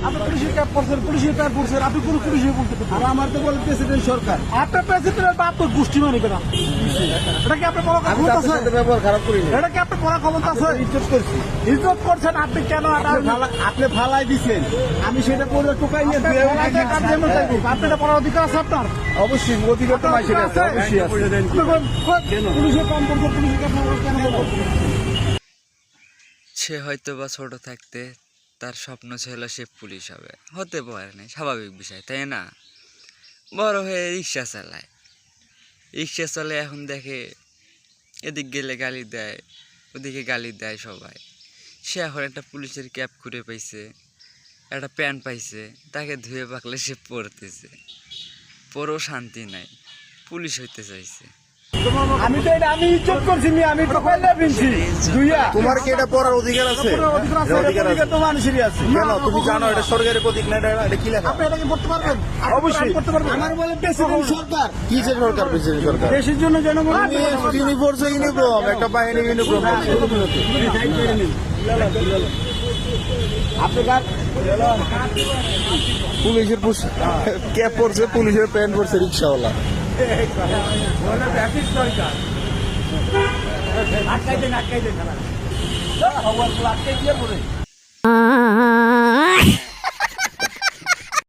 আপনি পুলিশের ক্যাপ করছেন, পুলিশের প্যান্ট পরছেন, আপনি কোন পুলিশে বলতে পারেন? আর আমার তো বলে প্রেসিডেন্ট সরকার। আপনার প্রেসিডেন্টের বাপ তো গোষ্ঠী মানি কেনা? এটা কি আপনার বড় ক্ষমতা আছে? ব্যবহার খারাপ করি এটা কি আপনার বড় ক্ষমতা আছে? ইজ্জত করছি। ইজ্জত করছেন আপনি কেন? আপনি ফালাই দিচ্ছেন, আমি সেটা করে টোকাই নিয়ে আপনি এটা পড়ার অধিকার আছে আপনার? অবশ্যই অধিকার তো মাইসের আছে, অবশ্যই আছে। পুলিশের কম করবো, পুলিশের ক্যাপ কেন বলবো? সে হয়তো বা ছোট থাকতে তার স্বপ্ন ছিল সে পুলিশ হবে, হতে পারে না, স্বাভাবিক বিষয় তাই না? বড় হয়ে রিক্সা চালায়, রিক্সা চলে এখন দেখে এদিক গেলে গালি দেয়, ওদিকে গালি দেয় সবাই। সে এখন একটা পুলিশের ক্যাপ খুঁড়ে পাইছে, একটা প্যান্ট পাইছে, তাকে ধুয়ে পাকলে সে পরতেছে, পরেও শান্তি নাই, পুলিশ হইতে চাইছে। আমি তো এটা আমি ইজ্জত করছি, আমি টোকাই না ফিরছি দুইয়া। তোমার কি এটা পড়ার অধিকার আছে? অধিকার আছে তো মানুষেরই আছে। কেন? তুমি জানো এটা সরকারি প্রতীক না, এটা কি লেখা? আপনি এটা কি করতে পারবেন? অবশ্যই করতে পারবেন। আমার বলে প্রেসিডেন্ট সরকার। কি যে সরকার? প্রেসিডেন্ট সরকার। দেশের জন্য জনগণ ইউনিফর্ম, একটা বাহিনী ইউনিফর্ম। পুলিশের ক্যাপ পরছে, পুলিশের প্যান্ট পরছে রিক্সাওয়ালা। আটকাই দেন, আটকাই দেন।